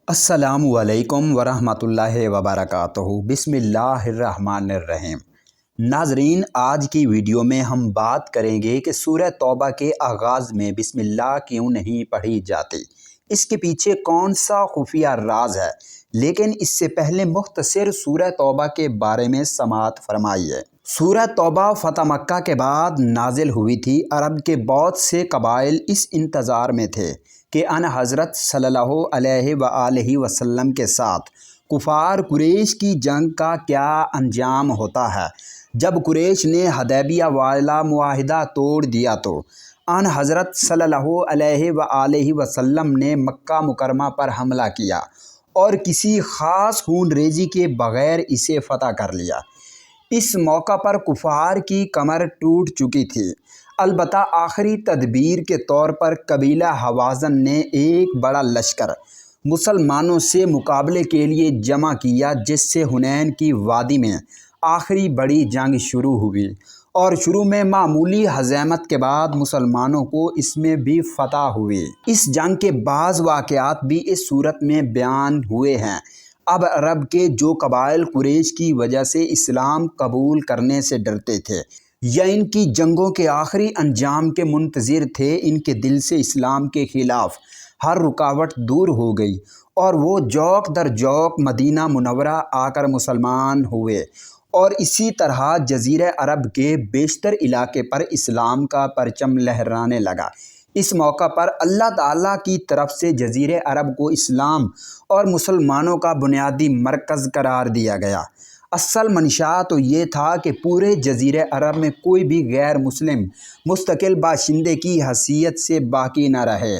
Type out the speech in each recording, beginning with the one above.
السلام علیکم ورحمۃ اللہ وبرکاتہ۔ بسم اللہ الرحمن الرحیم۔ ناظرین، آج کی ویڈیو میں ہم بات کریں گے کہ سورہ توبہ کے آغاز میں بسم اللہ کیوں نہیں پڑھی جاتی، اس کے پیچھے کون سا خفیہ راز ہے۔ لیکن اس سے پہلے مختصر سورہ توبہ کے بارے میں سماعت فرمائیے۔ سورہ توبہ فتح مکہ کے بعد نازل ہوئی تھی۔ عرب کے بہت سے قبائل اس انتظار میں تھے کہ ان حضرت صلی اللہ علیہ وآلہ وسلم کے ساتھ کفار قریش کی جنگ کا کیا انجام ہوتا ہے۔ جب قریش نے حدیبیہ والا معاہدہ توڑ دیا تو ان حضرت صلی اللہ علیہ وآلہ وسلم نے مکہ مکرمہ پر حملہ کیا اور کسی خاص خون ریزی کے بغیر اسے فتح کر لیا۔ اس موقع پر کفار کی کمر ٹوٹ چکی تھی۔ البتہ آخری تدبیر کے طور پر قبیلہ حوازن نے ایک بڑا لشکر مسلمانوں سے مقابلے کے لیے جمع کیا، جس سے حنین کی وادی میں آخری بڑی جنگ شروع ہوئی، اور شروع میں معمولی ہزیمت کے بعد مسلمانوں کو اس میں بھی فتح ہوئی۔ اس جنگ کے بعض واقعات بھی اس صورت میں بیان ہوئے ہیں۔ اب عرب کے جو قبائل قریش کی وجہ سے اسلام قبول کرنے سے ڈرتے تھے یا ان کی جنگوں کے آخری انجام کے منتظر تھے، ان کے دل سے اسلام کے خلاف ہر رکاوٹ دور ہو گئی اور وہ جوق در جوق مدینہ منورہ آ کر مسلمان ہوئے، اور اسی طرح جزیرہ عرب کے بیشتر علاقے پر اسلام کا پرچم لہرانے لگا۔ اس موقع پر اللہ تعالیٰ کی طرف سے جزیرہ عرب کو اسلام اور مسلمانوں کا بنیادی مرکز قرار دیا گیا۔ اصل منشا تو یہ تھا کہ پورے جزیرہ عرب میں کوئی بھی غیر مسلم مستقل باشندے کی حیثیت سے باقی نہ رہے۔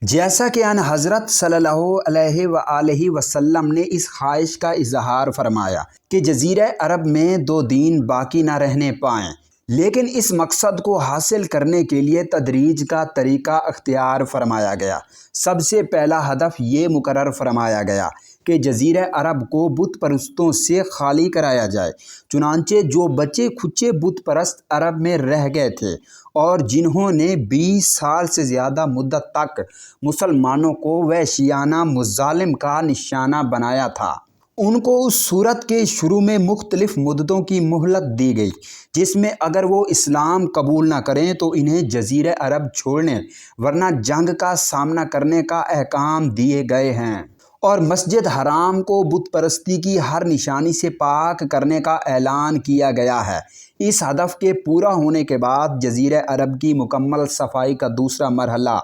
جیسا کہ ان حضرت صلی اللہ علیہ وآلہ وسلم نے اس خواہش کا اظہار فرمایا کہ جزیرہ عرب میں دو دین باقی نہ رہنے پائیں، لیکن اس مقصد کو حاصل کرنے کے لیے تدریج کا طریقہ اختیار فرمایا گیا۔ سب سے پہلا ہدف یہ مقرر فرمایا گیا کہ جزیرہ عرب کو بت پرستوں سے خالی کرایا جائے۔ چنانچہ جو بچے کھچے بت پرست عرب میں رہ گئے تھے اور جنہوں نے 20 سال سے زیادہ مدت تک مسلمانوں کو وحشیانہ مظالم کا نشانہ بنایا تھا، ان کو اس صورت کے شروع میں مختلف مدتوں کی مہلت دی گئی، جس میں اگر وہ اسلام قبول نہ کریں تو انہیں جزیرہ عرب چھوڑنے ورنہ جنگ کا سامنا کرنے کا احکام دیے گئے ہیں، اور مسجد حرام کو بت پرستی کی ہر نشانی سے پاک کرنے کا اعلان کیا گیا ہے۔ اس ہدف کے پورا ہونے کے بعد جزیرہ عرب کی مکمل صفائی کا دوسرا مرحلہ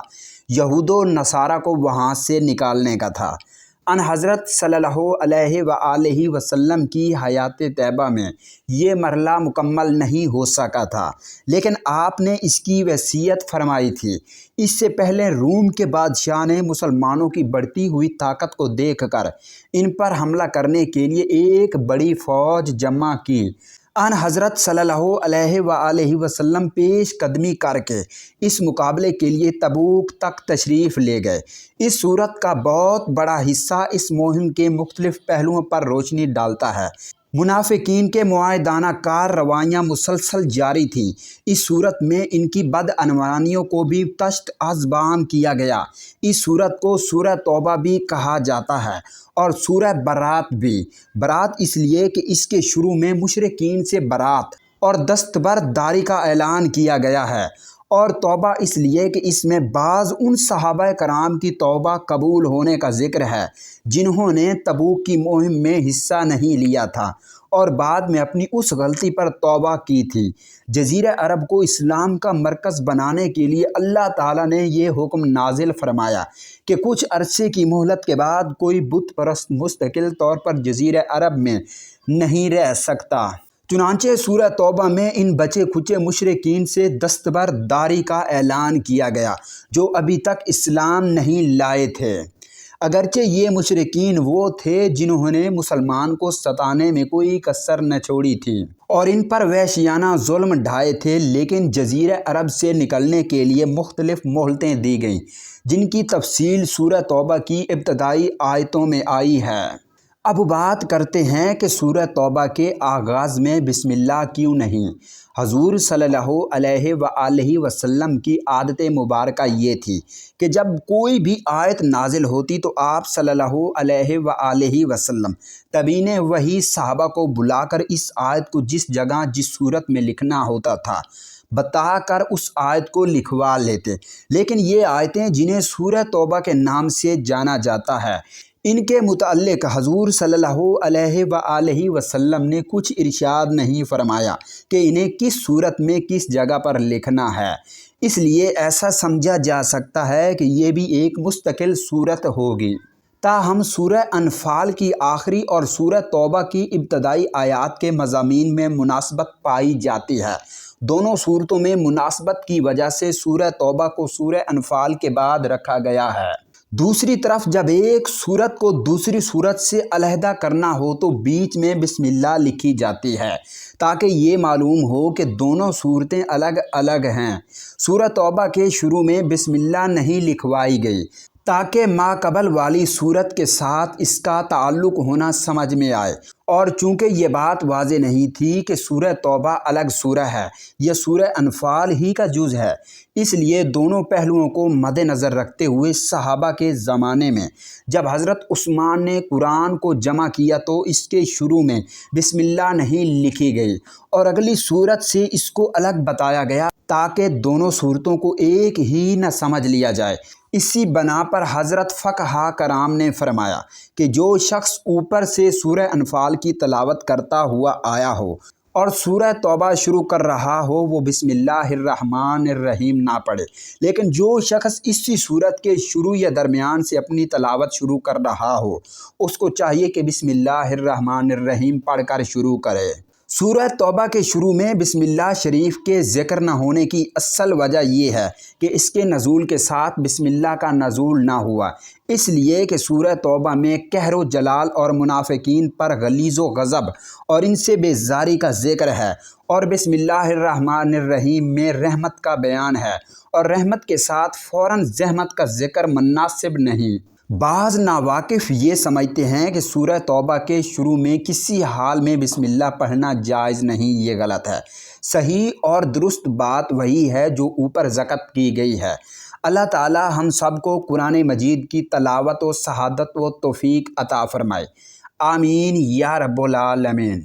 یہود و نصارہ کو وہاں سے نکالنے کا تھا۔ ان حضرت صلی اللہ علیہ وآلہ وسلم کی حیات طیبہ میں یہ مرحلہ مکمل نہیں ہو سکا تھا، لیکن آپ نے اس کی وصیت فرمائی تھی۔ اس سے پہلے روم کے بادشاہ نے مسلمانوں کی بڑھتی ہوئی طاقت کو دیکھ کر ان پر حملہ کرنے کے لیے ایک بڑی فوج جمع کی۔ ان حضرت صلی اللہ علیہ وآلہ وسلم پیش قدمی کر کے اس مقابلے کے لیے تبوک تک تشریف لے گئے۔ اس صورت کا بہت بڑا حصہ اس مہم کے مختلف پہلوؤں پر روشنی ڈالتا ہے۔ منافقین کے معاہدانہ کارروائیاں مسلسل جاری تھیں۔ اس صورت میں ان کی بدعنوانیوں کو بھی تشت ازبام کیا گیا۔ اس صورت کو سورہ توبہ بھی کہا جاتا ہے اور سورہ برات بھی۔ برات اس لیے کہ اس کے شروع میں مشرکین سے برات اور دستبرداری کا اعلان کیا گیا ہے، اور توبہ اس لیے کہ اس میں بعض ان صحابہ کرام کی توبہ قبول ہونے کا ذکر ہے جنہوں نے تبوک کی مہم میں حصہ نہیں لیا تھا اور بعد میں اپنی اس غلطی پر توبہ کی تھی۔ جزیرہ عرب کو اسلام کا مرکز بنانے کے لیے اللہ تعالیٰ نے یہ حکم نازل فرمایا کہ کچھ عرصے کی مہلت کے بعد کوئی بت پرست مستقل طور پر جزیرہ عرب میں نہیں رہ سکتا۔ چنانچہ سورہ توبہ میں ان بچے کھچے مشرکین سے دستبرداری کا اعلان کیا گیا جو ابھی تک اسلام نہیں لائے تھے۔ اگرچہ یہ مشرکین وہ تھے جنہوں نے مسلمان کو ستانے میں کوئی کسر نہ چھوڑی تھی اور ان پر وحشیانہ ظلم ڈھائے تھے، لیکن جزیرہ عرب سے نکلنے کے لیے مختلف مہلتیں دی گئیں، جن کی تفصیل سورہ توبہ کی ابتدائی آیتوں میں آئی ہے۔ اب بات کرتے ہیں کہ سورہ توبہ کے آغاز میں بسم اللہ کیوں نہیں۔ حضور صلی اللہ علیہ وآلہ وسلم کی عادت مبارکہ یہ تھی کہ جب کوئی بھی آیت نازل ہوتی تو آپ صلی اللہ علیہ وآلہ وسلم تبین وحی صحابہ کو بلا کر اس آیت کو جس جگہ جس صورت میں لکھنا ہوتا تھا بتا کر اس آیت کو لکھوا لیتے۔ لیکن یہ آیتیں جنہیں سورہ توبہ کے نام سے جانا جاتا ہے، ان کے متعلق حضور صلی اللہ علیہ وآلہ وسلم نے کچھ ارشاد نہیں فرمایا کہ انہیں کس صورت میں کس جگہ پر لکھنا ہے، اس لیے ایسا سمجھا جا سکتا ہے کہ یہ بھی ایک مستقل صورت ہوگی۔ تاہم سورہ انفال کی آخری اور سورہ توبہ کی ابتدائی آیات کے مضامین میں مناسبت پائی جاتی ہے۔ دونوں صورتوں میں مناسبت کی وجہ سے سورہ توبہ کو سورہ انفال کے بعد رکھا گیا ہے۔ دوسری طرف جب ایک صورت کو دوسری صورت سے علیحدہ کرنا ہو تو بیچ میں بسم اللہ لکھی جاتی ہے تاکہ یہ معلوم ہو کہ دونوں صورتیں الگ الگ ہیں۔ سورہ توبہ کے شروع میں بسم اللہ نہیں لکھوائی گئی تاکہ ماقبل والی صورت کے ساتھ اس کا تعلق ہونا سمجھ میں آئے، اور چونکہ یہ بات واضح نہیں تھی کہ سورہ توبہ الگ سورہ ہے یا سورہ انفال ہی کا جز ہے، اس لیے دونوں پہلوؤں کو مد نظر رکھتے ہوئے صحابہ کے زمانے میں جب حضرت عثمان نے قرآن کو جمع کیا تو اس کے شروع میں بسم اللہ نہیں لکھی گئی اور اگلی صورت سے اس کو الگ بتایا گیا تاکہ دونوں صورتوں کو ایک ہی نہ سمجھ لیا جائے۔ اسی بنا پر حضرت فقہا کرام نے فرمایا کہ جو شخص اوپر سے سورہ انفال کی تلاوت کرتا ہوا آیا ہو اور سورہ توبہ شروع کر رہا ہو وہ بسم اللہ الرحمن الرحیم نہ پڑھے، لیکن جو شخص اسی صورت کے شروع یا درمیان سے اپنی تلاوت شروع کر رہا ہو اس کو چاہیے کہ بسم اللہ الرحمن الرحیم پڑھ کر شروع کرے۔ سورہ توبہ کے شروع میں بسم اللہ شریف کے ذکر نہ ہونے کی اصل وجہ یہ ہے کہ اس کے نزول کے ساتھ بسم اللہ کا نزول نہ ہوا، اس لیے کہ سورہ توبہ میں قہر و جلال اور منافقین پر غلیظ و غضب اور ان سے بیزاری کا ذکر ہے، اور بسم اللہ الرحمن الرحیم میں رحمت کا بیان ہے، اور رحمت کے ساتھ فوراً زحمت کا ذکر مناسب نہیں۔ بعض ناواقف یہ سمجھتے ہیں کہ سورہ توبہ کے شروع میں کسی حال میں بسم اللہ پڑھنا جائز نہیں، یہ غلط ہے۔ صحیح اور درست بات وہی ہے جو اوپر ذکر کی گئی ہے۔ اللہ تعالی ہم سب کو قرآن مجید کی تلاوت و شہادت و توفیق عطا فرمائے، آمین یا رب العالمین۔